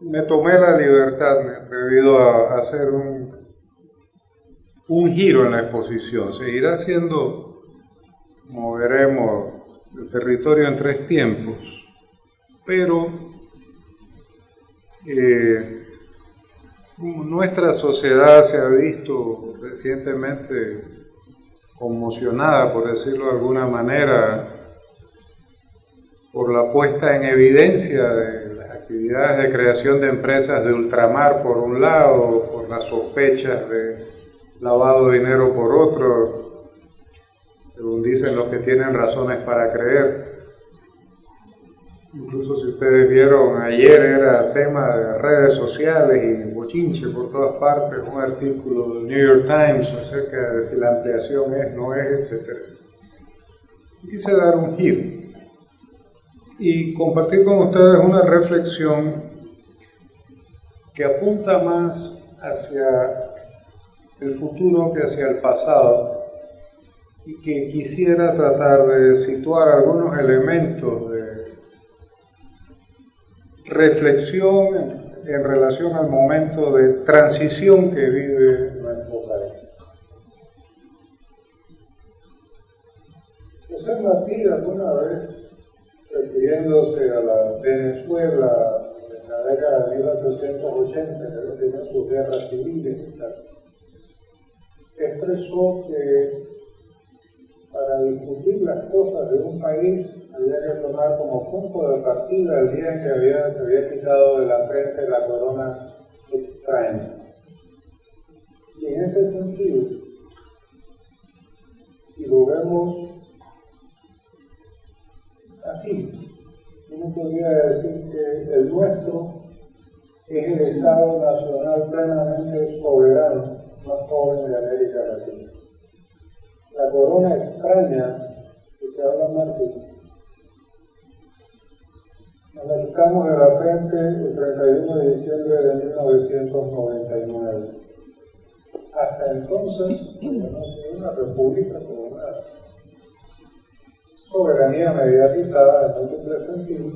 me tomé la libertad, me he atrevido a hacer un giro en la exposición. Seguirá siendo, como veremos, el territorio en tres tiempos, pero nuestra sociedad se ha visto recientemente conmocionada, por decirlo de alguna manera, por la puesta en evidencia de las actividades de creación de empresas de ultramar por un lado, por las sospechas de lavado de dinero por otro, según dicen los que tienen razones para creer. Incluso si ustedes vieron, ayer era tema de redes sociales y bochinche por todas partes, un artículo del New York Times acerca de si la ampliación es, no es, etc. Quise dar un giro y compartir con ustedes una reflexión que apunta más hacia el futuro que hacia el pasado y que quisiera tratar de situar algunos elementos de reflexión en relación al momento de transición que vive nuestro país. José Martí alguna vez, refiriéndose a la Venezuela en la década de 1880, que tiene sus guerras civiles y tal, expresó que para discutir las cosas de un país había que tomar como punto de partida el día en que se había quitado de la frente la corona extraña. Y en ese sentido, si lo vemos así, uno podría decir que el nuestro es el Estado nacional plenamente soberano más joven de América Latina. La corona extraña que se habla Martín, nos la quitamos de la frente el 31 de diciembre de 1999. Hasta entonces, habíamos sido una república con una soberanía mediatizada en múltiples sentidos,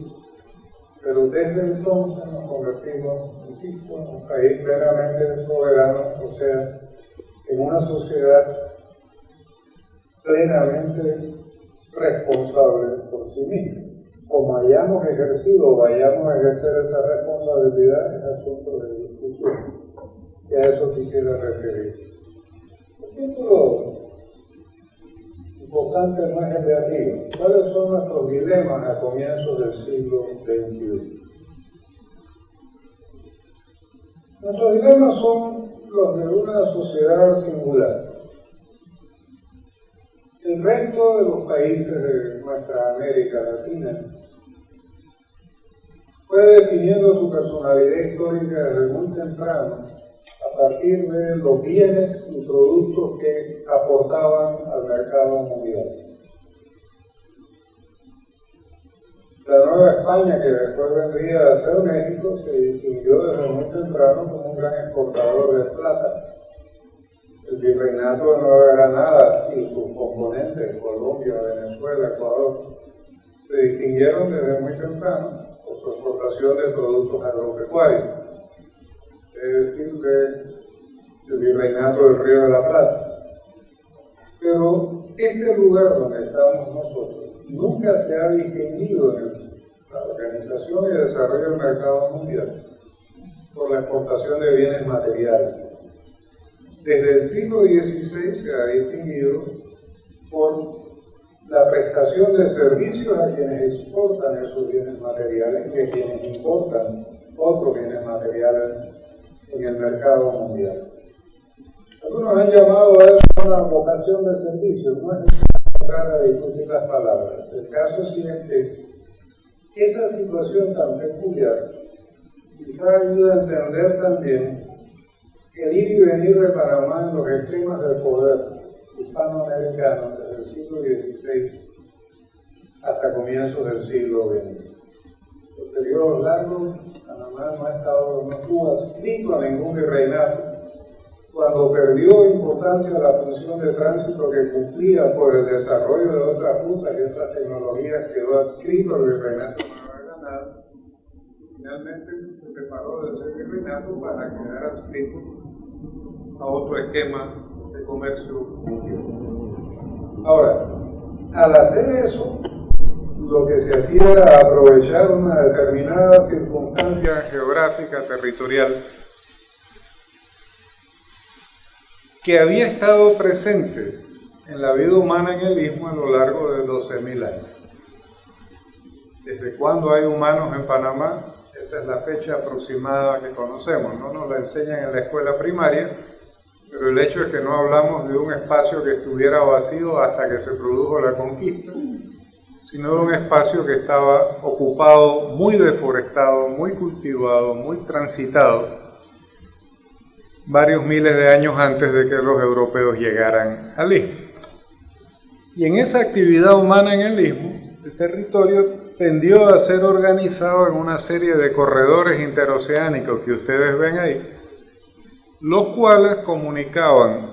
pero desde entonces nos convertimos, insisto, en un país plenamente soberano, o sea, en una sociedad plenamente responsable por sí misma. Como hayamos ejercido o vayamos a ejercer esa responsabilidad, es asunto de discusión. Y a eso quisiera referir. El título importante no es el de arriba. ¿Cuáles son nuestros dilemas a comienzos del siglo XXI? Nuestros dilemas son los de una sociedad singular. El resto de los países de nuestra América Latina fue definiendo su personalidad histórica desde muy temprano a partir de los bienes y productos que aportaban al mercado mundial. La Nueva España, que después vendría a ser México, se distinguió desde muy temprano como un gran exportador de plata. El virreinato de Nueva Granada y sus componentes, Colombia, Venezuela, Ecuador, se distinguieron desde muy temprano por su exportación de productos agropecuarios, es decir, del virreinato del Río de la Plata. Pero este lugar donde estamos nosotros nunca se ha distinguido en la organización y desarrollo del mercado mundial por la exportación de bienes materiales. Desde el siglo XVI se ha distinguido por la prestación de servicios a quienes exportan esos bienes materiales y a quienes importan otros bienes materiales en el mercado mundial. Algunos han llamado a eso una vocación de servicio, no es necesario discutir las palabras. El caso sí es que esa situación tan peculiar quizá ayuda a entender también el ir y venir de Panamá en los esquemas del poder hispanoamericano desde el siglo XVI hasta comienzos del siglo XX. Por periodos largos, Panamá no estuvo adscrito a ningún virreinato. Cuando perdió importancia la función de tránsito que cumplía por el desarrollo de otras rutas y otras tecnologías, quedó adscrito al virreinato de Nueva Granada. finalmente se separó de ese virreinato para quedar adscrito a otro esquema de comercio mundial. Ahora, al hacer eso, lo que se hacía era aprovechar una determinada circunstancia geográfica, territorial, que había estado presente en la vida humana en el Istmo a lo largo de 12.000 años. ¿Desde cuándo hay humanos en Panamá? Esa es la fecha aproximada que conocemos. No nos la enseñan en la escuela primaria, pero el hecho es que no hablamos de un espacio que estuviera vacío hasta que se produjo la conquista, sino de un espacio que estaba ocupado, muy deforestado, muy cultivado, muy transitado, varios miles de años antes de que los europeos llegaran al Istmo. Y en esa actividad humana en el Istmo, el territorio tendió a ser organizado en una serie de corredores interoceánicos que ustedes ven ahí, los cuales comunicaban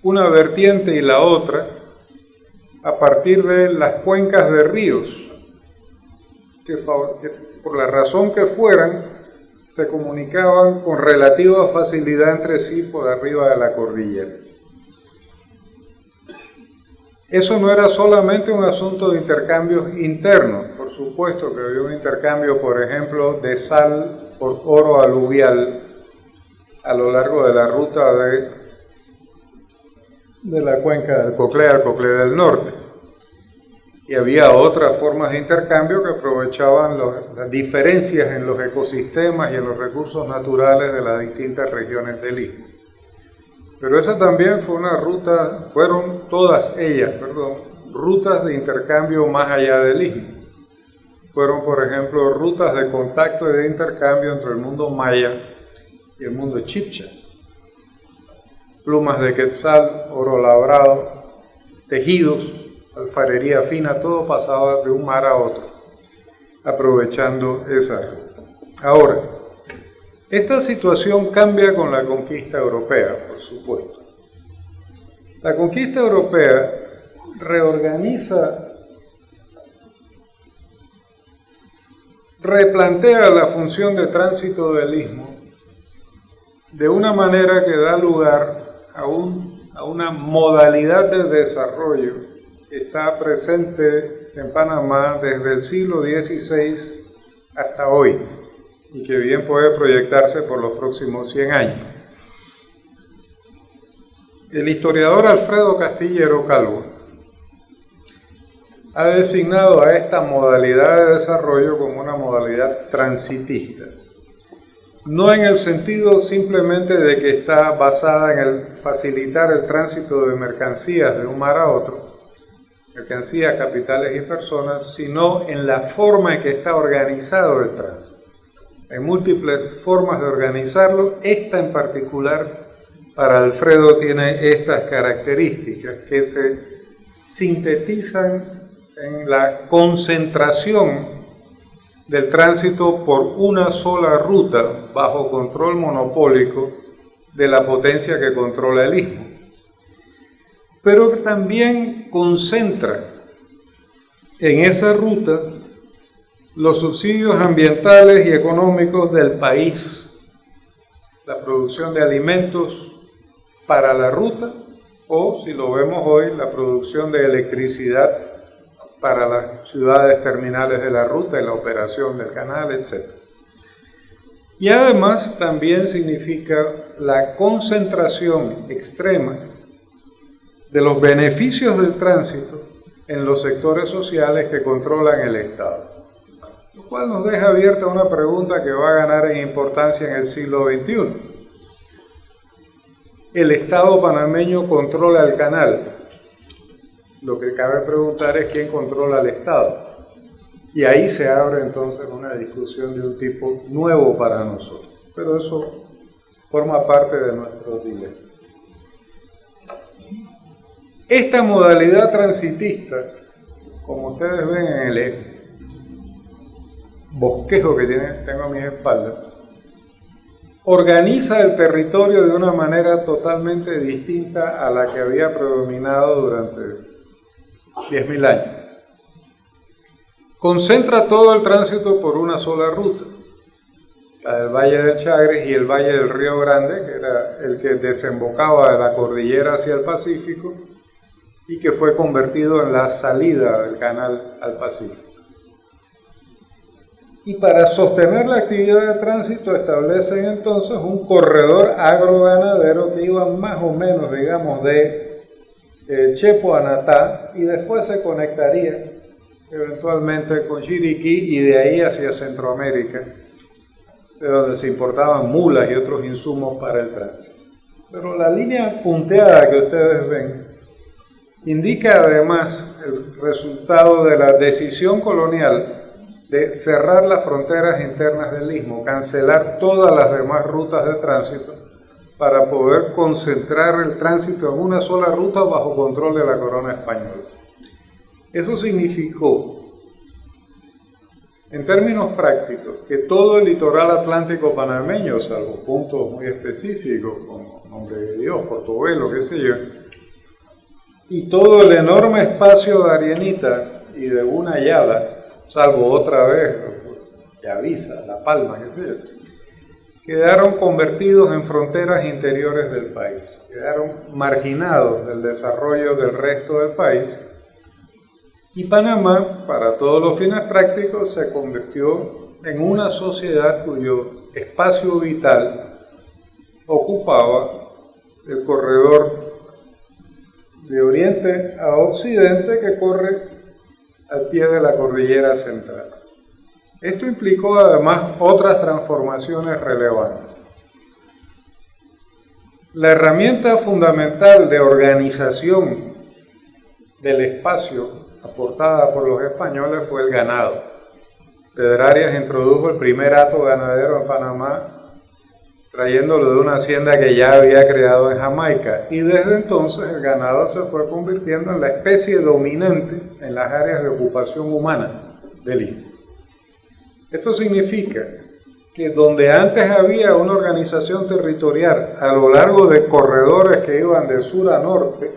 una vertiente y la otra a partir de las cuencas de ríos, que por la razón que fueran, se comunicaban con relativa facilidad entre sí por arriba de la cordillera. Eso no era solamente un asunto de intercambios internos, por supuesto que había un intercambio, por ejemplo, de sal por oro aluvial a lo largo de la ruta de la cuenca del Coclé al Coclé del Norte. Y había otras formas de intercambio que aprovechaban las diferencias en los ecosistemas y en los recursos naturales de las distintas regiones del Istmo. Pero esa también fue una ruta, fueron todas ellas, rutas de intercambio más allá del Istmo. Fueron, por ejemplo, rutas de contacto y de intercambio entre el mundo maya y el mundo chibcha. Plumas de quetzal, oro labrado, tejidos, alfarería fina, todo pasaba de un mar a otro, aprovechando esa ruta. Ahora, esta situación cambia con la conquista europea, por supuesto. La conquista europea replantea la función de tránsito del Istmo de una manera que da lugar a una modalidad de desarrollo que está presente en Panamá desde el siglo XVI hasta hoy, y que bien puede proyectarse por los próximos 100 años. El historiador Alfredo Castillero Calvo ha designado a esta modalidad de desarrollo como una modalidad transitista, no en el sentido simplemente de que está basada en el facilitar el tránsito de mercancías de un mar a otro, mercancías, capitales y personas, sino en la forma en que está organizado el tránsito. Hay múltiples formas de organizarlo. Esta en particular, para Alfredo, tiene estas características que se sintetizan en la concentración del tránsito por una sola ruta bajo control monopólico de la potencia que controla el Istmo. Pero también concentra en esa ruta los subsidios ambientales y económicos del país, la producción de alimentos para la ruta, o, si lo vemos hoy, la producción de electricidad para las ciudades terminales de la ruta y la operación del canal, etc. Y además también significa la concentración extrema de los beneficios del tránsito en los sectores sociales que controlan el Estado. Lo cual nos deja abierta una pregunta que va a ganar en importancia en el siglo XXI. ¿El Estado panameño controla el canal? Lo que cabe preguntar es quién controla el Estado. Y ahí se abre entonces una discusión de un tipo nuevo para nosotros. Pero eso forma parte de nuestro dilema. Esta modalidad transitista, como ustedes ven en el bosquejo que tengo a mis espaldas, organiza el territorio de una manera totalmente distinta a la que había predominado durante 10.000 años. concentra todo el tránsito por una sola ruta, la del Valle del Chagres y el Valle del Río Grande, que era el que desembocaba de la cordillera hacia el Pacífico y que fue convertido en la salida del canal al Pacífico. Y para sostener la actividad de tránsito establecen entonces un corredor agroganadero que iba más o menos, digamos, de Chepo a Natá y después se conectaría eventualmente con Chiriquí y de ahí hacia Centroamérica, de donde se importaban mulas y otros insumos para el tránsito. Pero la línea punteada que ustedes ven indica además el resultado de la decisión colonial de cerrar las fronteras internas del Istmo, cancelar todas las demás rutas de tránsito para poder concentrar el tránsito en una sola ruta bajo control de la corona española. Eso significó, en términos prácticos, que todo el litoral atlántico panameño, salvo puntos muy específicos como Nombre de Dios, Portobelo, qué sé yo, y todo el enorme espacio de Arienita y de una Yala, salvo otra vez Yavisa, La Palma, qué sé yo, quedaron convertidos en fronteras interiores del país, quedaron marginados del desarrollo del resto del país, y Panamá, para todos los fines prácticos, se convirtió en una sociedad cuyo espacio vital ocupaba el corredor de oriente a occidente que corre al pie de la cordillera central. Esto implicó además otras transformaciones relevantes. La herramienta fundamental de organización del espacio aportada por los españoles fue el ganado. Pedro Arias introdujo el primer hato ganadero en Panamá, trayéndolo de una hacienda que ya había creado en Jamaica, y desde entonces el ganado se fue convirtiendo en la especie dominante en las áreas de ocupación humana del Istmo. Esto significa que donde antes había una organización territorial a lo largo de corredores que iban de sur a norte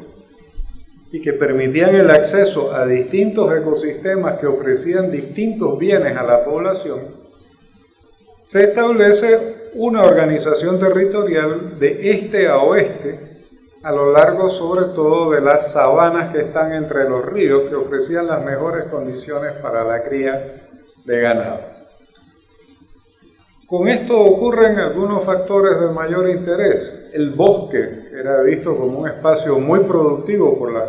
y que permitían el acceso a distintos ecosistemas que ofrecían distintos bienes a la población, se establece una organización territorial de este a oeste a lo largo sobre todo de las sabanas que están entre los ríos que ofrecían las mejores condiciones para la cría de ganado. Con esto ocurren algunos factores de mayor interés. El bosque era visto como un espacio muy productivo por las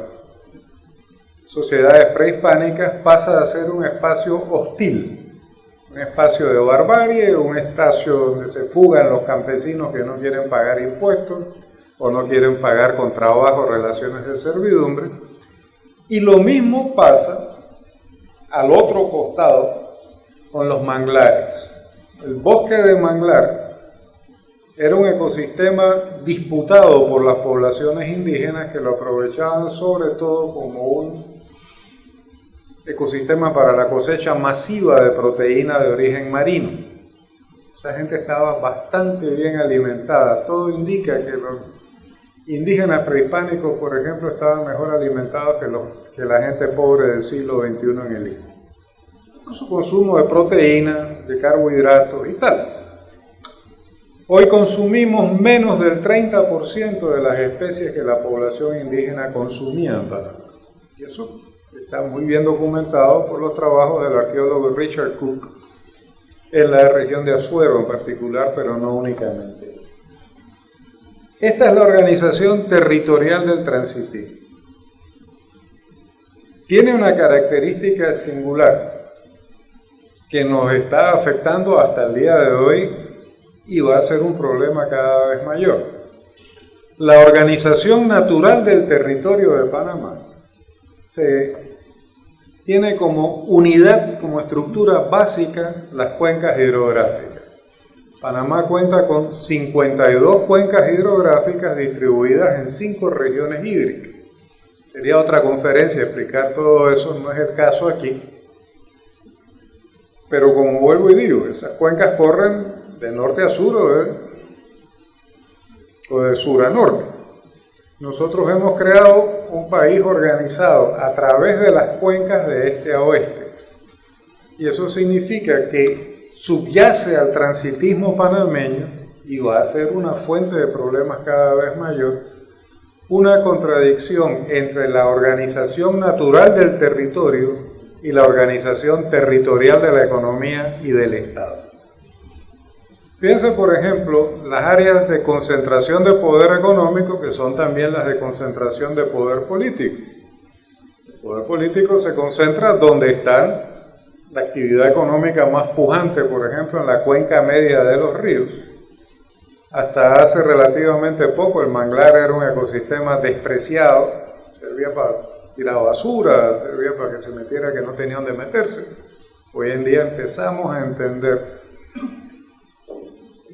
sociedades prehispánicas, pasa a ser un espacio hostil, un espacio de barbarie, un espacio donde se fugan los campesinos que no quieren pagar impuestos o no quieren pagar con trabajo relaciones de servidumbre. Y lo mismo pasa al otro costado con los manglares. El bosque de manglar era un ecosistema disputado por las poblaciones indígenas que lo aprovechaban sobre todo como un ecosistema para la cosecha masiva de proteína de origen marino. Esa gente estaba bastante bien alimentada. Todo indica que los indígenas prehispánicos, por ejemplo, estaban mejor alimentados que la gente pobre del siglo XXI en el Istmo, por su consumo de proteína, de carbohidratos y tal. Hoy consumimos menos del 30% de las especies que la población indígena consumía en Panamá. Y eso está muy bien documentado por los trabajos del arqueólogo Richard Cook en la región de Azuero en particular, pero no únicamente. Esta es la organización territorial del transitismo. Tiene una característica singular que nos está afectando hasta el día de hoy y va a ser un problema cada vez mayor. La organización natural del territorio de Panamá tiene como unidad, como estructura básica, las cuencas hidrográficas. Panamá cuenta con 52 cuencas hidrográficas distribuidas en 5 regiones hídricas. Sería otra conferencia explicar todo eso, no es el caso aquí. Pero como vuelvo y digo, esas cuencas corren de norte a sur o de sur a norte. Nosotros hemos creado un país organizado a través de las cuencas de este a oeste. Y eso significa que subyace al transitismo panameño, y va a ser una fuente de problemas cada vez mayor, una contradicción entre la organización natural del territorio y la organización territorial de la economía y del Estado. Fíjense, por ejemplo, las áreas de concentración de poder económico, que son también las de concentración de poder político. El poder político se concentra donde está la actividad económica más pujante, por ejemplo, en la cuenca media de los ríos. Hasta hace relativamente poco el manglar era un ecosistema despreciado, servía para tirar basura, servía para que se metiera que no tenía dónde meterse. Hoy en día empezamos a entender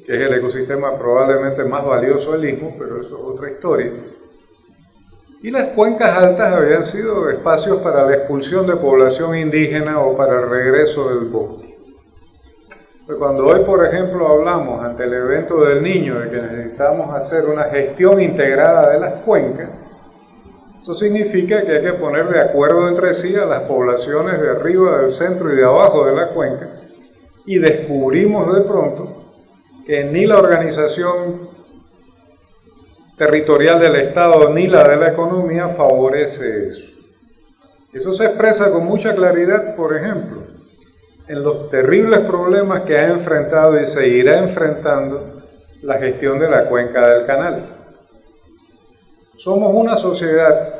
que es el ecosistema probablemente más valioso del istmo, pero eso es otra historia. Y las cuencas altas habían sido espacios para la expulsión de población indígena o para el regreso del bosque. Cuando hoy, por ejemplo, hablamos ante el evento del Niño de que necesitamos hacer una gestión integrada de las cuencas, eso significa que hay que poner de acuerdo entre sí a las poblaciones de arriba, del centro y de abajo de la cuenca, y descubrimos de pronto que ni la organización territorial del Estado ni la de la economía favorece eso. Eso se expresa con mucha claridad, por ejemplo, en los terribles problemas que ha enfrentado y seguirá enfrentando la gestión de la cuenca del canal. Somos una sociedad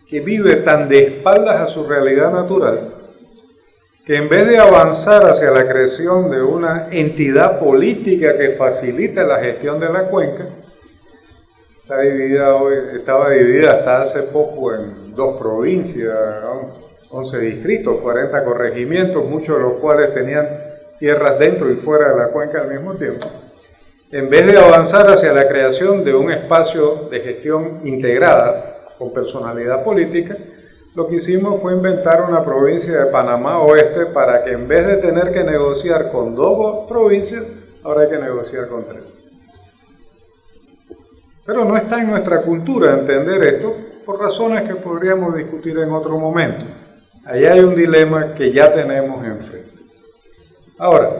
que vive tan de espaldas a su realidad natural que en vez de avanzar hacia la creación de una entidad política que facilite la gestión de la cuenca, estaba dividida hasta hace poco en 2 provincias, 11 distritos, 40 corregimientos, muchos de los cuales tenían tierras dentro y fuera de la cuenca al mismo tiempo. En vez de avanzar hacia la creación de un espacio de gestión integrada con personalidad política, lo que hicimos fue inventar una provincia de Panamá Oeste para que en vez de tener que negociar con 2 provincias, ahora hay que negociar con 3. Pero no está en nuestra cultura entender esto por razones que podríamos discutir en otro momento. Ahí hay un dilema que ya tenemos enfrente. Ahora,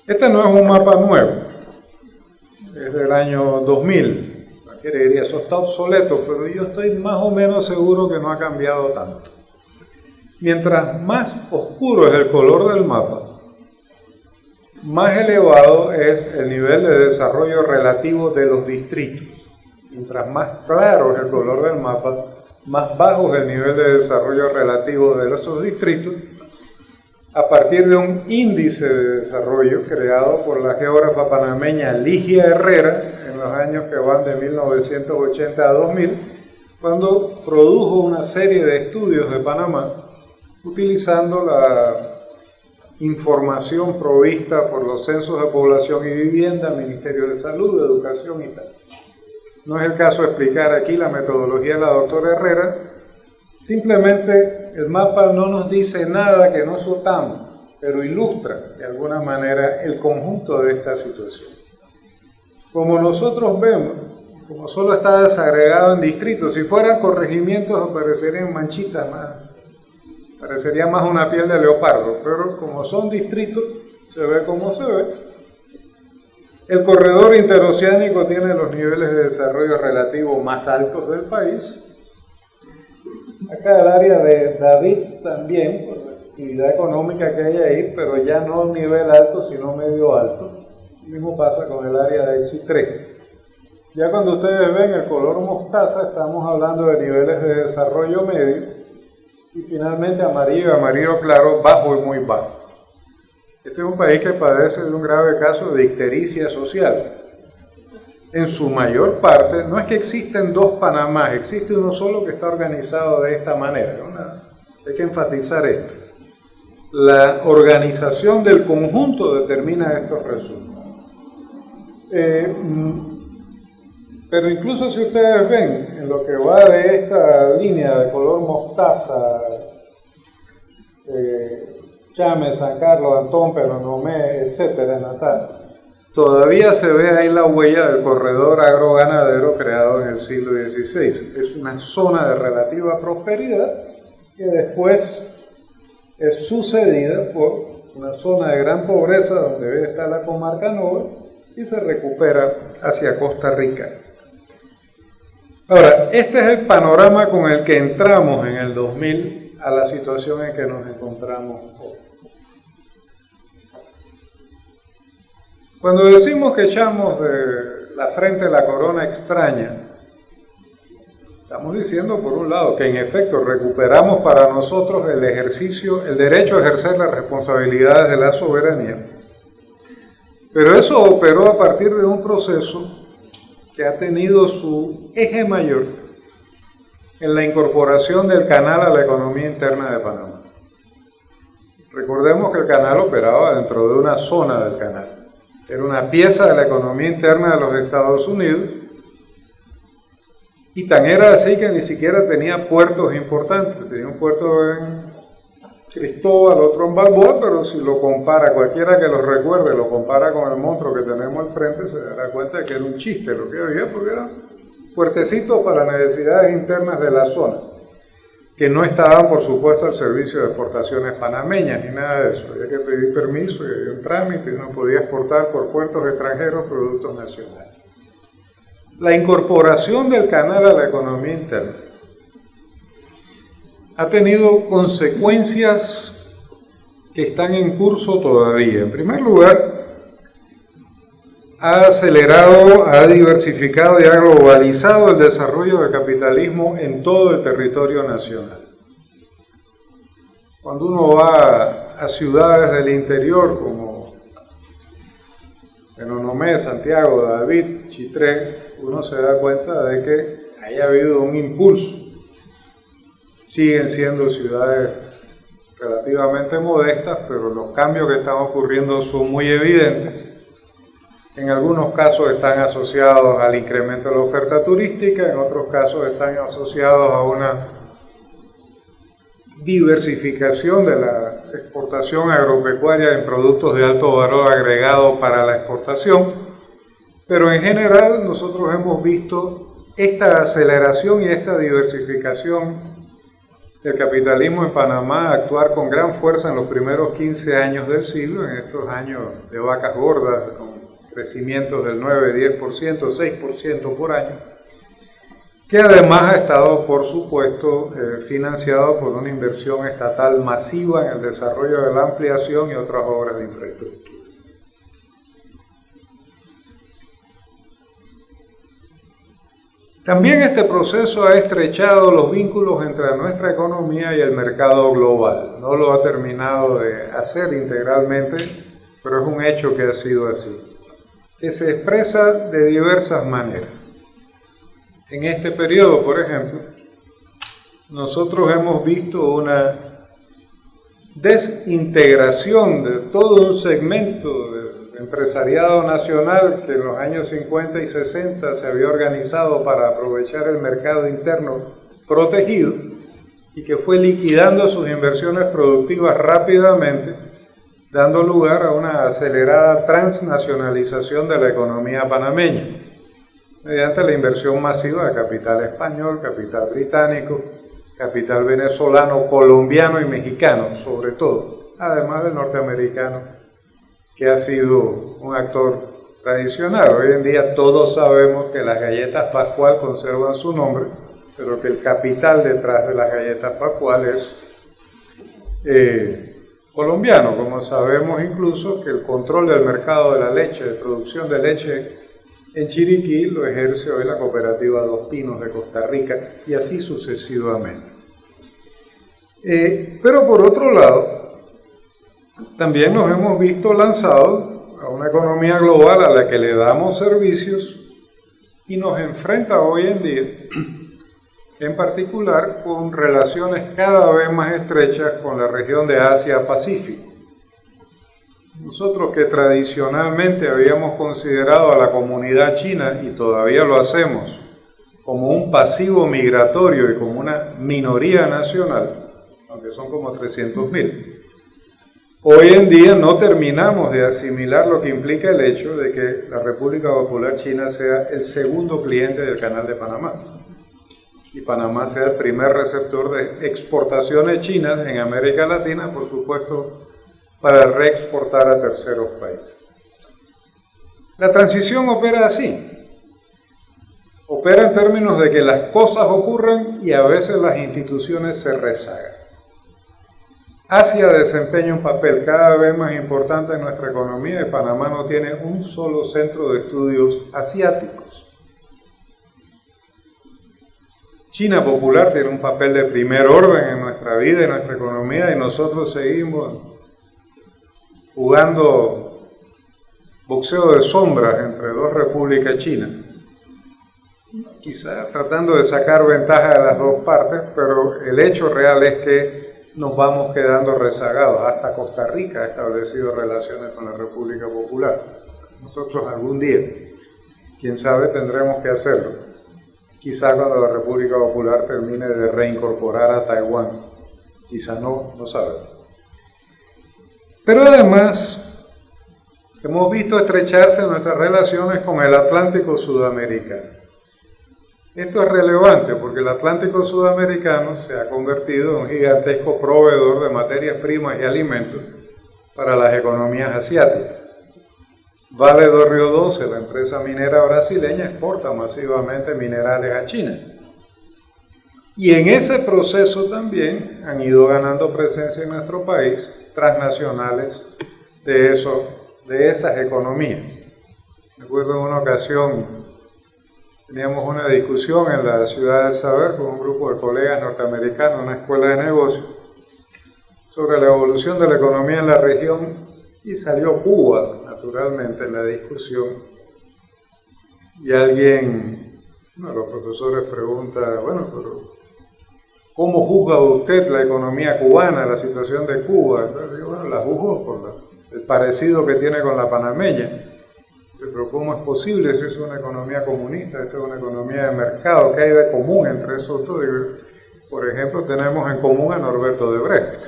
este no es un mapa nuevo, es del año 2000. Cualquiera diría, eso está obsoleto, pero yo estoy más o menos seguro que no ha cambiado tanto. Mientras más oscuro es el color del mapa, más elevado es el nivel de desarrollo relativo de los distritos. Mientras más claro es el color del mapa, más bajo es el nivel de desarrollo relativo de esos distritos, a partir de un índice de desarrollo creado por la geógrafa panameña Ligia Herrera en los años que van de 1980 a 2000, cuando produjo una serie de estudios de Panamá utilizando la información provista por los censos de población y vivienda, Ministerio de Salud, de Educación y tal. No es el caso de explicar aquí la metodología de la doctora Herrera, simplemente el mapa no nos dice nada que no sepamos, pero ilustra de alguna manera el conjunto de esta situación. Como nosotros vemos, como solo está desagregado en distritos, si fueran corregimientos aparecerían manchitas más, parecería más una piel de leopardo, pero como son distritos, se ve como se ve. El corredor interoceánico tiene los niveles de desarrollo relativo más altos del país. Acá el área de David también, por la actividad económica que hay ahí, pero ya no nivel alto, sino medio alto. Lo mismo pasa con el área de Chitré. Ya cuando ustedes ven el color mostaza, estamos hablando de niveles de desarrollo medio, y finalmente amarillo claro, bajo y muy bajo. Este es un país que padece de un grave caso de ictericia social. En su mayor parte, no es que existen 2 Panamás, existe uno solo que está organizado de esta manera. Hay que enfatizar esto. La organización del conjunto determina estos resultados. Pero incluso si ustedes ven, en lo que va de esta línea de color mostaza, Chame, San Carlos, Antón, Peronomé, etcétera, Natal, todavía se ve ahí la huella del corredor agroganadero creado en el siglo XVI. Es una zona de relativa prosperidad, que después es sucedida por una zona de gran pobreza donde hoy está la comarca Nova y se recupera hacia Costa Rica. Ahora, este es el panorama con el que entramos en el 2000 a la situación en que nos encontramos hoy. Cuando decimos que echamos de la frente la corona extraña, estamos diciendo, por un lado, que en efecto recuperamos para nosotros el derecho a ejercer las responsabilidades de la soberanía, pero eso operó a partir de un proceso que ha tenido su eje mayor en la incorporación del canal a la economía interna de Panamá. Recordemos que el canal operaba dentro de una zona del canal, era una pieza de la economía interna de los Estados Unidos, y tan era así que ni siquiera tenía puertos importantes. Tenía un puerto en Cristóbal, otro en Balboa, pero si lo compara, cualquiera que lo recuerde, lo compara con el monstruo que tenemos al frente, se dará cuenta de que era un chiste lo que había, porque era puertecitos para necesidades internas de la zona, que no estaban, por supuesto, al servicio de exportaciones panameñas ni nada de eso. Había que pedir permiso y había un trámite y uno podía exportar por puertos extranjeros productos nacionales. La incorporación del canal a la economía interna ha tenido consecuencias que están en curso todavía. En primer lugar, ha acelerado, ha diversificado y ha globalizado el desarrollo del capitalismo en todo el territorio nacional. Cuando uno va a ciudades del interior como Penonomé, Santiago, David, Chitré, uno se da cuenta de que haya habido un impulso. Siguen siendo ciudades relativamente modestas, pero los cambios que están ocurriendo son muy evidentes. En algunos casos están asociados al incremento de la oferta turística, en otros casos están asociados a una diversificación de la exportación agropecuaria en productos de alto valor agregado para la exportación, pero en general nosotros hemos visto esta aceleración y esta diversificación del capitalismo en Panamá actuar con gran fuerza en los primeros 15 años del siglo, en estos años de vacas gordas, con crecimientos del 9, 10%, 6% por año, que además ha estado, por supuesto, financiado por una inversión estatal masiva en el desarrollo de la ampliación y otras obras de infraestructura. También este proceso ha estrechado los vínculos entre nuestra economía y el mercado global. No lo ha terminado de hacer integralmente, pero es un hecho que ha sido así, que se expresa de diversas maneras. En este periodo, por ejemplo, nosotros hemos visto una desintegración de todo un segmento del empresariado nacional que en los años 50 y 60 se había organizado para aprovechar el mercado interno protegido y que fue liquidando sus inversiones productivas rápidamente, dando lugar a una acelerada transnacionalización de la economía panameña, mediante la inversión masiva de capital español, capital británico, capital venezolano, colombiano y mexicano, sobre todo, además del norteamericano, que ha sido un actor tradicional. Hoy en día todos sabemos que las galletas Pascual conservan su nombre, pero que el capital detrás de las galletas Pascual es colombiano, como sabemos incluso que el control del mercado de la leche, de producción de leche en Chiriquí, lo ejerce hoy la cooperativa Dos Pinos de Costa Rica, y así sucesivamente. Pero por otro lado, también nos hemos visto lanzados a una economía global a la que le damos servicios y nos enfrenta hoy en día, en particular, con relaciones cada vez más estrechas con la región de Asia-Pacífico. Nosotros que tradicionalmente habíamos considerado a la comunidad china, y todavía lo hacemos, como un pasivo migratorio y como una minoría nacional, aunque son como 300.000, hoy en día no terminamos de asimilar lo que implica el hecho de que la República Popular China sea el segundo cliente del Canal de Panamá. y Panamá sea el primer receptor de exportaciones chinas en América Latina, por supuesto, para reexportar a terceros países. La transición opera así. Opera en términos de que las cosas ocurren y a veces las instituciones se rezagan. Asia desempeña un papel cada vez más importante en nuestra economía y Panamá no tiene un solo centro de estudios asiáticos. China popular tiene un papel de primer orden en nuestra vida y nuestra economía y nosotros seguimos jugando boxeo de sombras entre dos repúblicas chinas. Quizá tratando de sacar ventaja de las dos partes, pero el hecho real es que nos vamos quedando rezagados. Hasta Costa Rica ha establecido relaciones con la República Popular. Nosotros algún día, quién sabe, tendremos que hacerlo. Quizá cuando la República Popular termine de reincorporar a Taiwán. Quizá no sabemos. Pero además, hemos visto estrecharse nuestras relaciones con el Atlántico Sudamericano. Esto es relevante porque el Atlántico Sudamericano se ha convertido en un gigantesco proveedor de materias primas y alimentos para las economías asiáticas. Vale do Rio Doce, la empresa minera brasileña, exporta masivamente minerales a China. Y en ese proceso también han ido ganando presencia en nuestro país transnacionales de esas economías. Recuerdo en una ocasión teníamos una discusión en la Ciudad del Saber con un grupo de colegas norteamericanos en una escuela de negocios sobre la evolución de la economía en la región y salió Cuba, naturalmente, en la discusión. Y uno de los profesores pregunta, bueno, pero ¿cómo juzga usted la economía cubana, la situación de Cuba? Entonces digo, bueno, la juzgo por el parecido que tiene con la panameña. Pero ¿cómo es posible si es una economía comunista? Esta es una economía de mercado. ¿Qué hay de común entre esos dos? Por ejemplo, tenemos en común a Norberto de Brecht,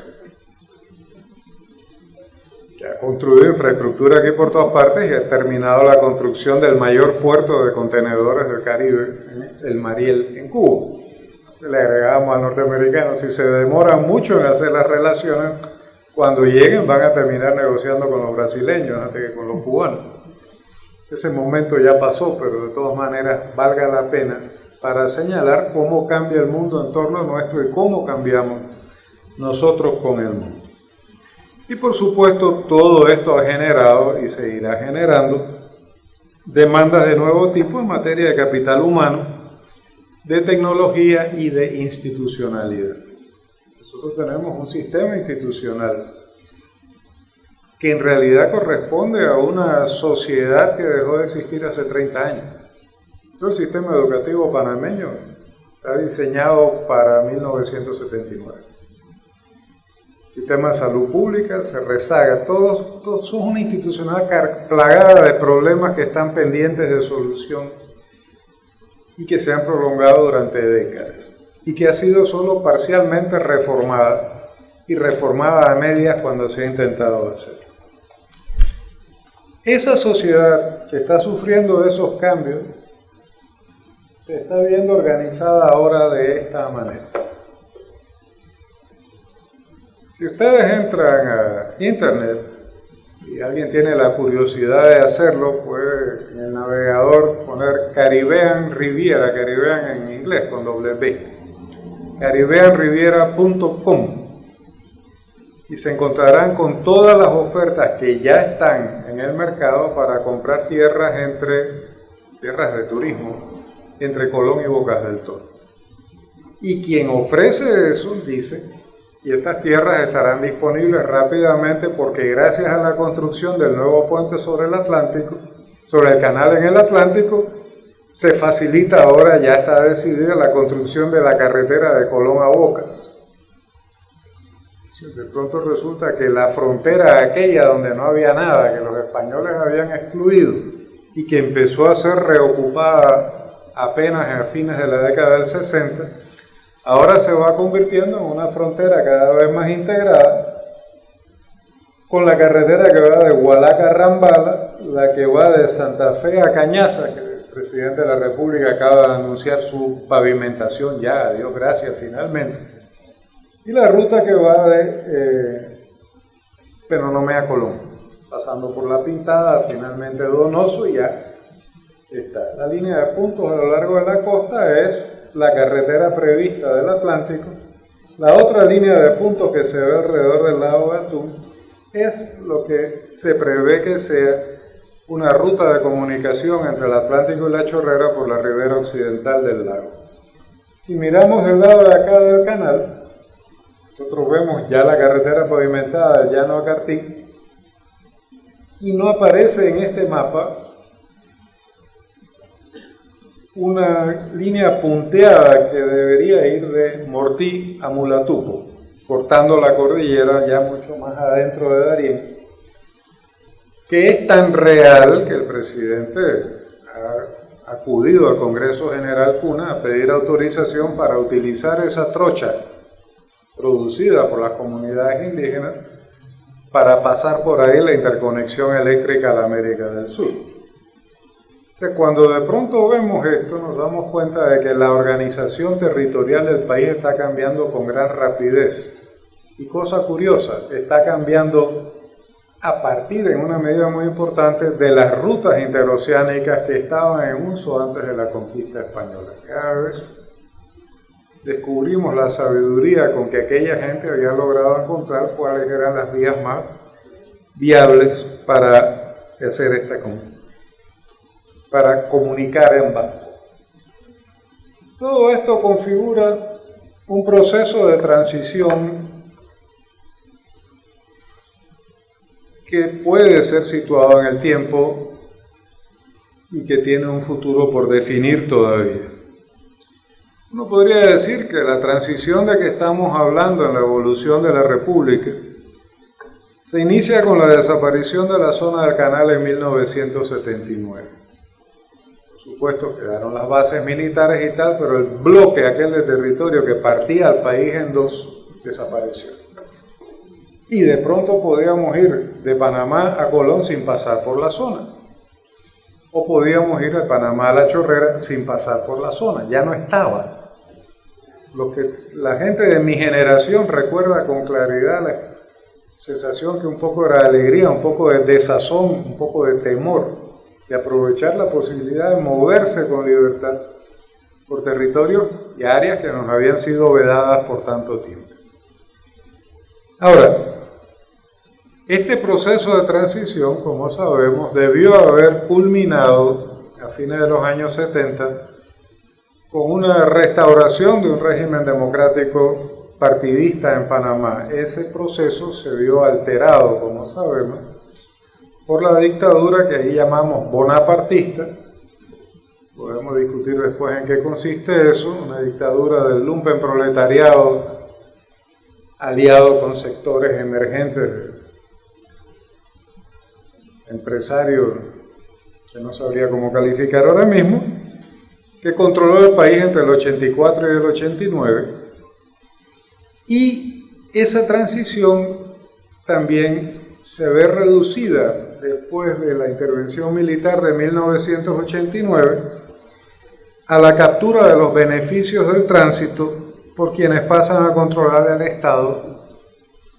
que ha construido infraestructura aquí por todas partes y ha terminado la construcción del mayor puerto de contenedores del Caribe, el Mariel, en Cuba. Le agregamos al norteamericano, si se demoran mucho en hacer las relaciones, cuando lleguen van a terminar negociando con los brasileños antes que con los cubanos. Ese momento ya pasó, pero de todas maneras valga la pena para señalar cómo cambia el mundo en torno a nuestro y cómo cambiamos nosotros con el mundo. Y por supuesto todo esto ha generado y seguirá generando demandas de nuevo tipo en materia de capital humano, de tecnología y de institucionalidad. Nosotros tenemos un sistema institucional que en realidad corresponde a una sociedad que dejó de existir hace 30 años. Todo el sistema educativo panameño está diseñado para 1979. El sistema de salud pública se rezaga, todo es una institucional plagada de problemas que están pendientes de solución y que se han prolongado durante décadas y que ha sido solo parcialmente reformada y reformada a medias cuando se ha intentado hacer. Esa sociedad que está sufriendo esos cambios se está viendo organizada ahora de esta manera. Si ustedes entran a internet y alguien tiene la curiosidad de hacerlo, puede en el navegador poner Caribbean Riviera, Caribbean en inglés con doble B, caribbeanriviera.com. Y se encontrarán con todas las ofertas que ya están en el mercado para comprar tierras de turismo entre Colón y Bocas del Toro. Y quien ofrece eso dice, y estas tierras estarán disponibles rápidamente porque gracias a la construcción del nuevo puente sobre el Atlántico, sobre el canal en el Atlántico, se facilita ahora, ya está decidida la construcción de la carretera de Colón a Bocas. De pronto resulta que la frontera aquella donde no había nada, que los españoles habían excluido y que empezó a ser reocupada apenas a fines de la década del 60, ahora se va convirtiendo en una frontera cada vez más integrada con la carretera que va de Hualaca a Rambala, la que va de Santa Fe a Cañaza, que presidente de la República acaba de anunciar su pavimentación ya, a Dios gracias, finalmente. Y la ruta que va de Penonomé a Colón, pasando por La Pintada, finalmente Donoso, y ya está. La línea de puntos a lo largo de la costa es la carretera prevista del Atlántico. La otra línea de puntos que se ve alrededor del lago de Atún es lo que se prevé que sea una ruta de comunicación entre el Atlántico y la Chorrera por la ribera occidental del lago. Si miramos del lado de acá del canal, nosotros vemos ya la carretera pavimentada del Llano a Cartí, y no aparece en este mapa una línea punteada que debería ir de Mortí a Mulatupo, cortando la cordillera ya mucho más adentro de Darién, que es tan real que el presidente ha acudido al Congreso General Puna a pedir autorización para utilizar esa trocha producida por las comunidades indígenas para pasar por ahí la interconexión eléctrica a la América del Sur. O sea, cuando de pronto vemos esto, nos damos cuenta de que la organización territorial del país está cambiando con gran rapidez. Y cosa curiosa, está cambiando a partir, en una medida muy importante, de las rutas interoceánicas que estaban en uso antes de la conquista española. Cada vez descubrimos la sabiduría con que aquella gente había logrado encontrar cuáles eran las vías más viables para hacer para comunicar en barco. Todo esto configura un proceso de transición que puede ser situado en el tiempo y que tiene un futuro por definir todavía. Uno podría decir que la transición de que estamos hablando en la evolución de la República se inicia con la desaparición de la zona del canal en 1979. Por supuesto, quedaron las bases militares y tal, pero el bloque aquel de territorio que partía al país en dos desapareció. Y de pronto podíamos ir de Panamá a Colón sin pasar por la zona. O podíamos ir de Panamá a La Chorrera sin pasar por la zona. Ya no estaba. Lo que la gente de mi generación recuerda con claridad, la sensación que un poco era de alegría, un poco de desazón, un poco de temor, de aprovechar la posibilidad de moverse con libertad por territorios y áreas que nos habían sido vedadas por tanto tiempo. Ahora, este proceso de transición, como sabemos, debió haber culminado a fines de los años 70 con una restauración de un régimen democrático partidista en Panamá. Ese proceso se vio alterado, como sabemos, por la dictadura que ahí llamamos bonapartista. Podemos discutir después en qué consiste eso, una dictadura del lumpenproletariado aliado con sectores emergentes, empresarios que no sabría cómo calificar ahora mismo, que controló el país entre el 84 y el 89, y esa transición también se ve reducida después de la intervención militar de 1989 a la captura de los beneficios del tránsito por quienes pasan a controlar el Estado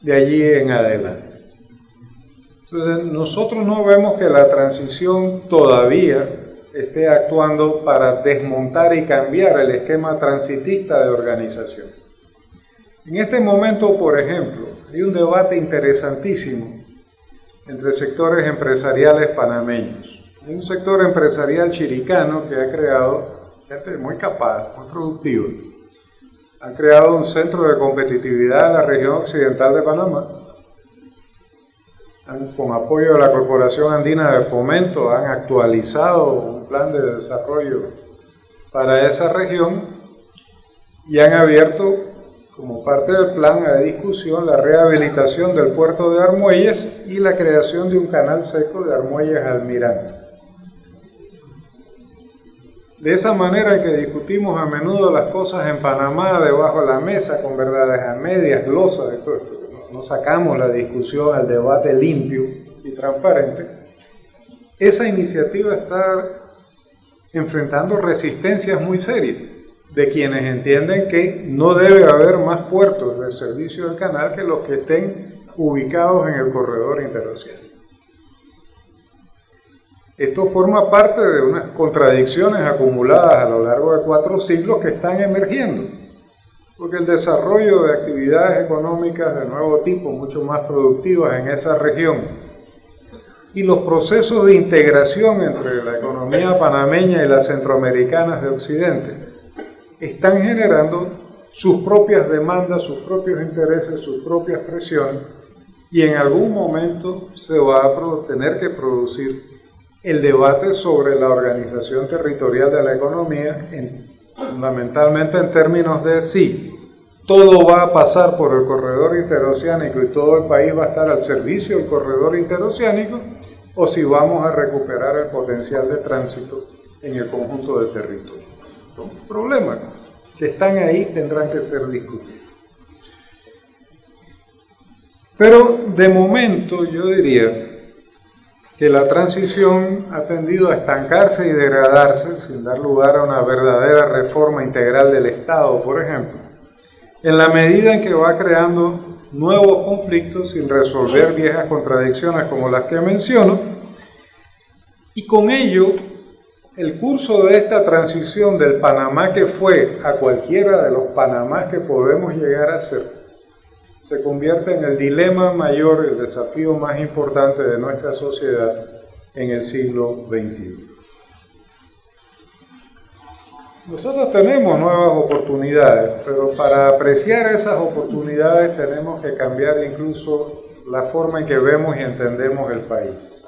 de allí en adelante. Entonces, nosotros no vemos que la transición todavía esté actuando para desmontar y cambiar el esquema transitista de organización. En este momento, por ejemplo, hay un debate interesantísimo entre sectores empresariales panameños. Hay un sector empresarial chiricano que ha creado, gente muy capaz, muy productiva, ha creado un centro de competitividad en la región occidental de Panamá. Con apoyo de la Corporación Andina de Fomento, han actualizado un plan de desarrollo para esa región y han abierto, como parte del plan de discusión, la rehabilitación del puerto de Armuelles y la creación de un canal seco de Armuelles a Almirante. De esa manera que discutimos a menudo las cosas en Panamá debajo de la mesa, con verdades a medias, glosas, de todo esto. No sacamos la discusión al debate limpio y transparente. Esa iniciativa está enfrentando resistencias muy serias de quienes entienden que no debe haber más puertos del servicio del canal que los que estén ubicados en el corredor interoceánico. Esto forma parte de unas contradicciones acumuladas a lo largo de 4 siglos que están emergiendo, porque el desarrollo de actividades económicas de nuevo tipo, mucho más productivas en esa región, y los procesos de integración entre la economía panameña y las centroamericanas de Occidente, están generando sus propias demandas, sus propios intereses, sus propias presiones, y en algún momento se va a tener que producir el debate sobre la organización territorial de la economía, fundamentalmente en términos de si todo va a pasar por el corredor interoceánico y todo el país va a estar al servicio del corredor interoceánico, o si vamos a recuperar el potencial de tránsito en el conjunto del territorio. Son problemas que están ahí, tendrán que ser discutidos. Pero de momento yo diría que la transición ha tendido a estancarse y degradarse sin dar lugar a una verdadera reforma integral del Estado, por ejemplo, en la medida en que va creando nuevos conflictos sin resolver viejas contradicciones como las que menciono, y con ello el curso de esta transición del Panamá que fue a cualquiera de los Panamás que podemos llegar a ser, se convierte en el dilema mayor, el desafío más importante de nuestra sociedad en el siglo XXI. Nosotros tenemos nuevas oportunidades, pero para apreciar esas oportunidades tenemos que cambiar incluso la forma en que vemos y entendemos el país.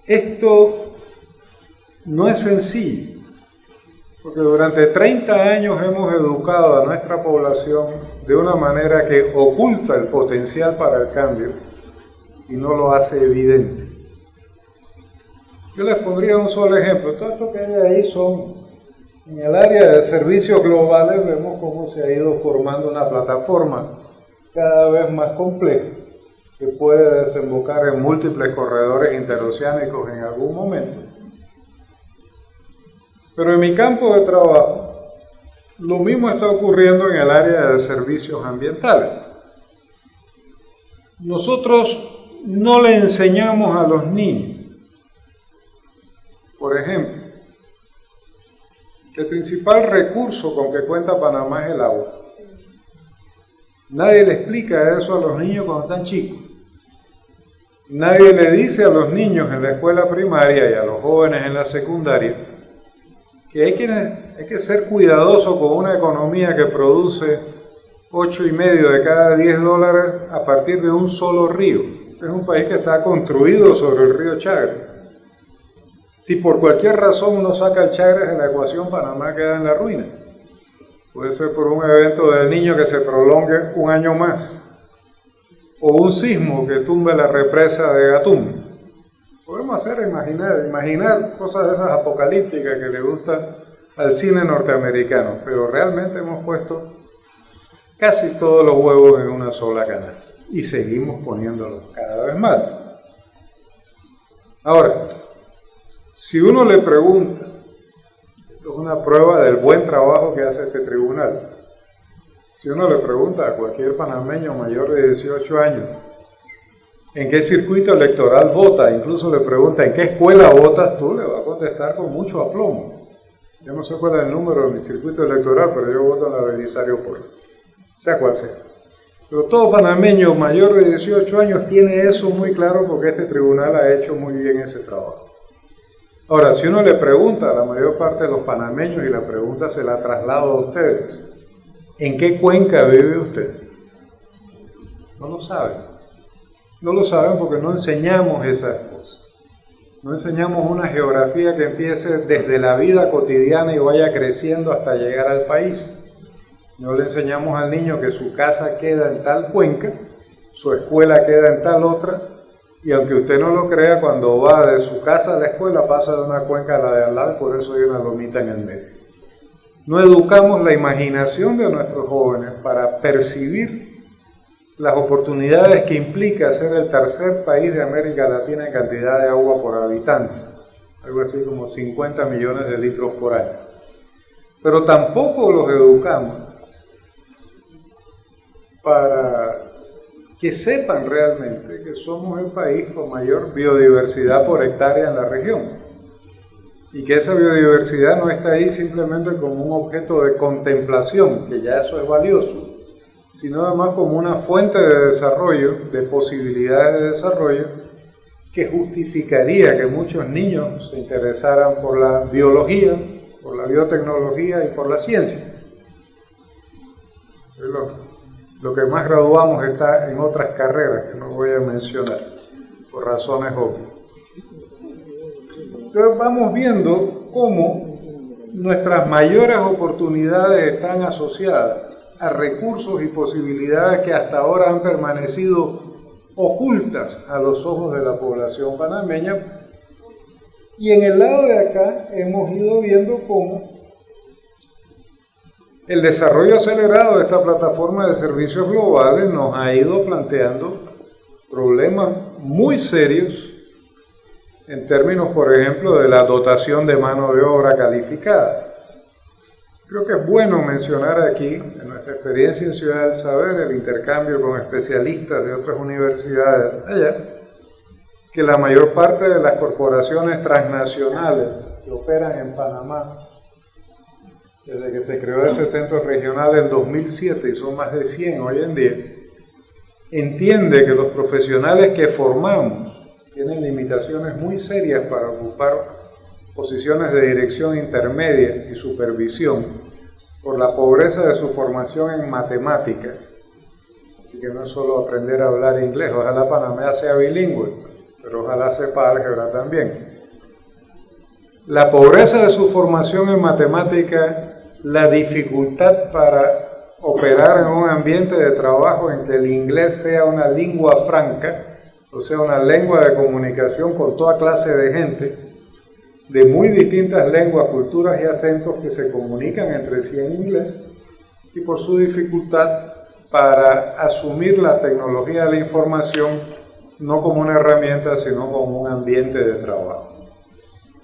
Esto no es sencillo, porque durante 30 años hemos educado a nuestra población de una manera que oculta el potencial para el cambio y no lo hace evidente. Yo les pondría un solo ejemplo. Todo esto que hay ahí son, en el área de servicios globales, vemos cómo se ha ido formando una plataforma cada vez más compleja que puede desembocar en múltiples corredores interoceánicos en algún momento. Pero en mi campo de trabajo, lo mismo está ocurriendo en el área de servicios ambientales. Nosotros no le enseñamos a los niños, por ejemplo, que el principal recurso con que cuenta Panamá es el agua. Nadie le explica eso a los niños cuando están chicos. Nadie le dice a los niños en la escuela primaria y a los jóvenes en la secundaria que hay que ser cuidadoso con una economía que produce 8,5 de cada 10 dólares a partir de un solo río. Este es un país que está construido sobre el río Chagres. Si por cualquier razón uno saca el Chagres de la ecuación, Panamá queda en la ruina. Puede ser por un evento del Niño que se prolongue un año más, o un sismo que tumbe la represa de Gatún. Podemos imaginar cosas de esas apocalípticas que le gustan al cine norteamericano, pero realmente hemos puesto casi todos los huevos en una sola canasta y seguimos poniéndolos cada vez más. Ahora, si uno le pregunta, esto es una prueba del buen trabajo que hace este tribunal, si uno le pregunta a cualquier panameño mayor de 18 años, ¿en qué circuito electoral vota? Incluso le pregunta, ¿en qué escuela votas tú? Le va a contestar con mucho aplomo. Yo no sé cuál es el número de mi circuito electoral, pero yo voto en la Belisario Porras, sea cual sea. Pero todo panameño mayor de 18 años tiene eso muy claro porque este tribunal ha hecho muy bien ese trabajo. Ahora, si uno le pregunta a la mayor parte de los panameños, y la pregunta se la traslado a ustedes, ¿en qué cuenca vive usted? No lo saben. No lo saben porque no enseñamos esas cosas. No enseñamos una geografía que empiece desde la vida cotidiana y vaya creciendo hasta llegar al país. No le enseñamos al niño que su casa queda en tal cuenca, su escuela queda en tal otra, y aunque usted no lo crea, cuando va de su casa a la escuela pasa de una cuenca a la de al lado, y por eso hay una lomita en el medio. No educamos la imaginación de nuestros jóvenes para percibir las oportunidades que implica ser el tercer país de América Latina en cantidad de agua por habitante, algo así como 50 millones de litros por año. Pero tampoco los educamos para que sepan realmente que somos el país con mayor biodiversidad por hectárea en la región. Y que esa biodiversidad no está ahí simplemente como un objeto de contemplación, que ya eso es valioso, sino además como una fuente de desarrollo, de posibilidades de desarrollo, que justificaría que muchos niños se interesaran por la biología, por la biotecnología y por la ciencia. Lo que más graduamos está en otras carreras que no voy a mencionar, por razones obvias. Entonces vamos viendo cómo nuestras mayores oportunidades están asociadas a recursos y posibilidades que hasta ahora han permanecido ocultas a los ojos de la población panameña. Y en el lado de acá hemos ido viendo cómo el desarrollo acelerado de esta plataforma de servicios globales nos ha ido planteando problemas muy serios en términos, por ejemplo, de la dotación de mano de obra calificada. Creo que es bueno mencionar aquí, en nuestra experiencia en Ciudad del Saber, el intercambio con especialistas de otras universidades allá, que la mayor parte de las corporaciones transnacionales que operan en Panamá, desde que se creó ese centro regional en 2007, y son más de 100 hoy en día, entiende que los profesionales que formamos tienen limitaciones muy serias para ocupar posiciones de dirección intermedia y supervisión por la pobreza de su formación en matemática. Así que no es solo aprender a hablar inglés, ojalá Panamá sea bilingüe, pero ojalá sepa álgebra también. La pobreza de su formación en matemática, la dificultad para operar en un ambiente de trabajo en que el inglés sea una lengua franca, o sea, una lengua de comunicación con toda clase de gente, de muy distintas lenguas, culturas y acentos que se comunican entre sí en inglés, y por su dificultad para asumir la tecnología de la información no como una herramienta, sino como un ambiente de trabajo.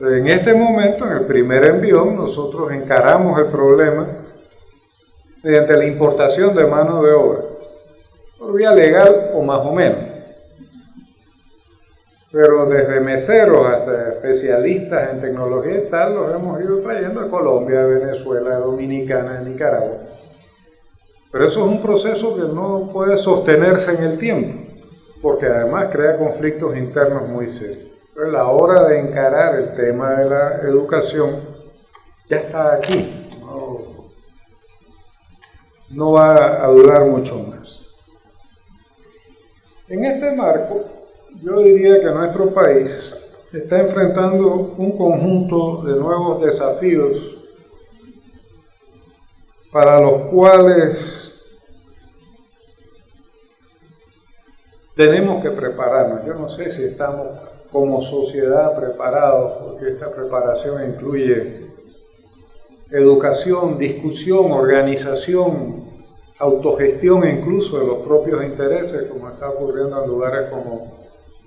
En este momento, en el primer envión, nosotros encaramos el problema mediante la importación de mano de obra, por vía legal o más o menos. Pero desde meseros hasta especialistas en tecnología y tal, los hemos ido trayendo de Colombia, de Venezuela, de Dominicana, de Nicaragua. Pero eso es un proceso que no puede sostenerse en el tiempo, porque además crea conflictos internos muy serios. Entonces la hora de encarar el tema de la educación ya está aquí, no va a durar mucho más. En este marco, yo diría que nuestro país está enfrentando un conjunto de nuevos desafíos para los cuales tenemos que prepararnos. Yo no sé si estamos como sociedad preparados, porque esta preparación incluye educación, discusión, organización, autogestión incluso de los propios intereses, como está ocurriendo en lugares como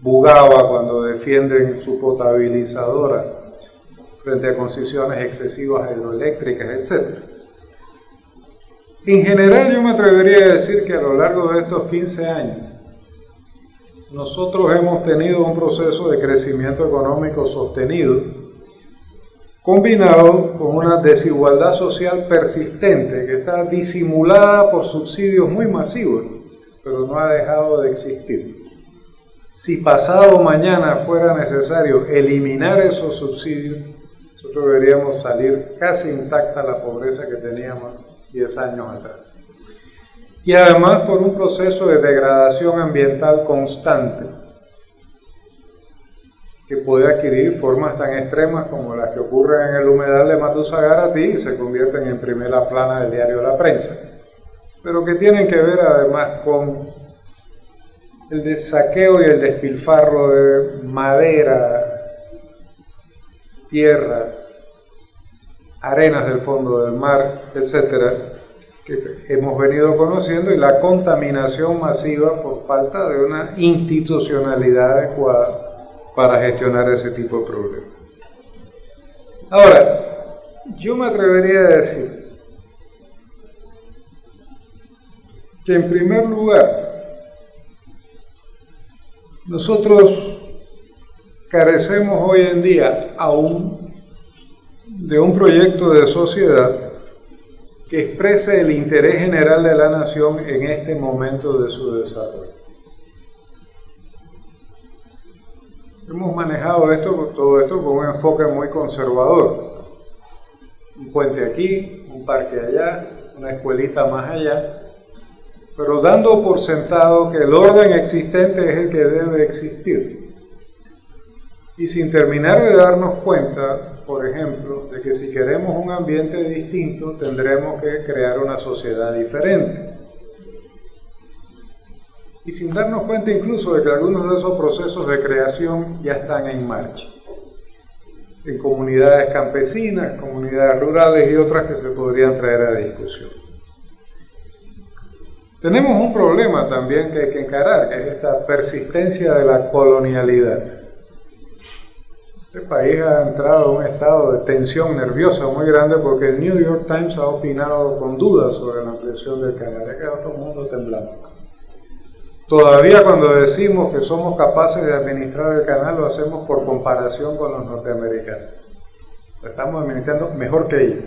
Bugaba cuando defienden su potabilizadora frente a concesiones excesivas hidroeléctricas, etc. En general yo me atrevería a decir que a lo largo de estos 15 años nosotros hemos tenido un proceso de crecimiento económico sostenido, combinado con una desigualdad social persistente que está disimulada por subsidios muy masivos, pero no ha dejado de existir. Si pasado mañana fuera necesario eliminar esos subsidios, nosotros deberíamos salir casi intacta la pobreza que teníamos 10 años atrás. Y además por un proceso de degradación ambiental constante, que puede adquirir formas tan extremas como las que ocurren en el humedal de Matusagarati y se convierten en primera plana del diario La Prensa, pero que tienen que ver además con el saqueo y el despilfarro de madera, tierra, arenas del fondo del mar, etcétera, que hemos venido conociendo, y la contaminación masiva por falta de una institucionalidad adecuada para gestionar ese tipo de problemas. Ahora, yo me atrevería a decir que en primer lugar, nosotros carecemos hoy en día aún de un proyecto de sociedad que exprese el interés general de la nación en este momento de su desarrollo. Hemos manejado todo esto con un enfoque muy conservador. Un puente aquí, un parque allá, una escuelita más allá, pero dando por sentado que el orden existente es el que debe existir. Y sin terminar de darnos cuenta, por ejemplo, de que si queremos un ambiente distinto, tendremos que crear una sociedad diferente. Y sin darnos cuenta incluso de que algunos de esos procesos de creación ya están en marcha. En comunidades campesinas, comunidades rurales y otras que se podrían traer a discusión. Tenemos un problema también que hay que encarar, que es esta persistencia de la colonialidad. Este país ha entrado en un estado de tensión nerviosa muy grande porque el New York Times ha opinado con dudas sobre la ampliación del canal. Ha quedado todo el mundo temblando. Todavía cuando decimos que somos capaces de administrar el canal, lo hacemos por comparación con los norteamericanos. Lo estamos administrando mejor que ellos.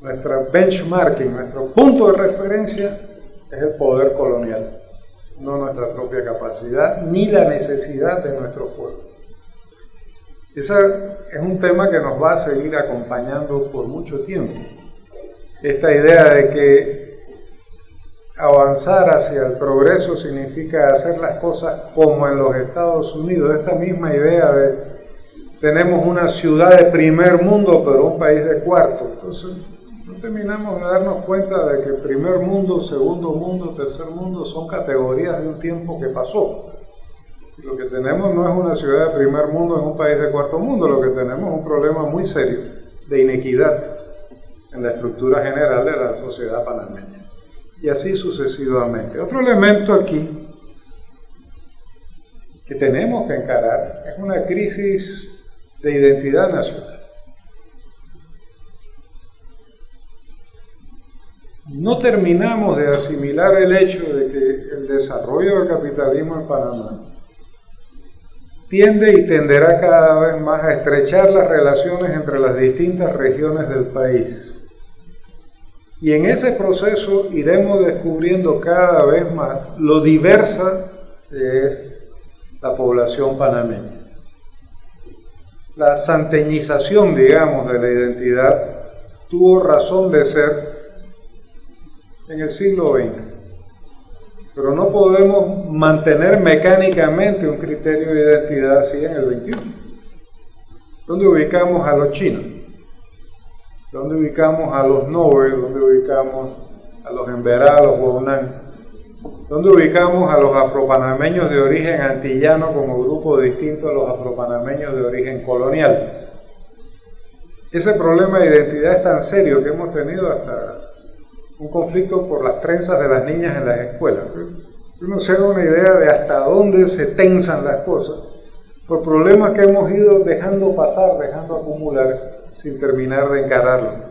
Nuestro benchmarking, nuestro punto de referencia es el poder colonial, no nuestra propia capacidad ni la necesidad de nuestro pueblo. Ese es un tema que nos va a seguir acompañando por mucho tiempo. Esta idea de que avanzar hacia el progreso significa hacer las cosas como en los Estados Unidos. Esta misma idea de tenemos una ciudad de primer mundo pero un país de cuarto. Entonces no terminamos de darnos cuenta de que primer mundo, segundo mundo, tercer mundo son categorías de un tiempo que pasó. Lo que tenemos no es una ciudad de primer mundo en un país de cuarto mundo, lo que tenemos es un problema muy serio de inequidad en la estructura general de la sociedad panameña. Y así sucesivamente. Otro elemento aquí que tenemos que encarar es una crisis de identidad nacional. No terminamos de asimilar el hecho de que el desarrollo del capitalismo en Panamá tiende y tenderá cada vez más a estrechar las relaciones entre las distintas regiones del país. Y en ese proceso iremos descubriendo cada vez más lo diversa que es la población panameña. La santeñización, digamos, de la identidad tuvo razón de ser en el siglo XX. Pero no podemos mantener mecánicamente un criterio de identidad así en el XXI. ¿Dónde ubicamos a los chinos? ¿Dónde ubicamos a los Nover? ¿Dónde ubicamos a los Emberá, a los Guaunán? ¿Dónde ubicamos a los afropanameños de origen antillano como grupo distinto a los afropanameños de origen colonial? Ese problema de identidad es tan serio que hemos tenido hasta un conflicto por las trenzas de las niñas en las escuelas. Uno se haga una idea de hasta dónde se tensan las cosas por problemas que hemos ido dejando pasar, dejando acumular sin terminar de encararlo.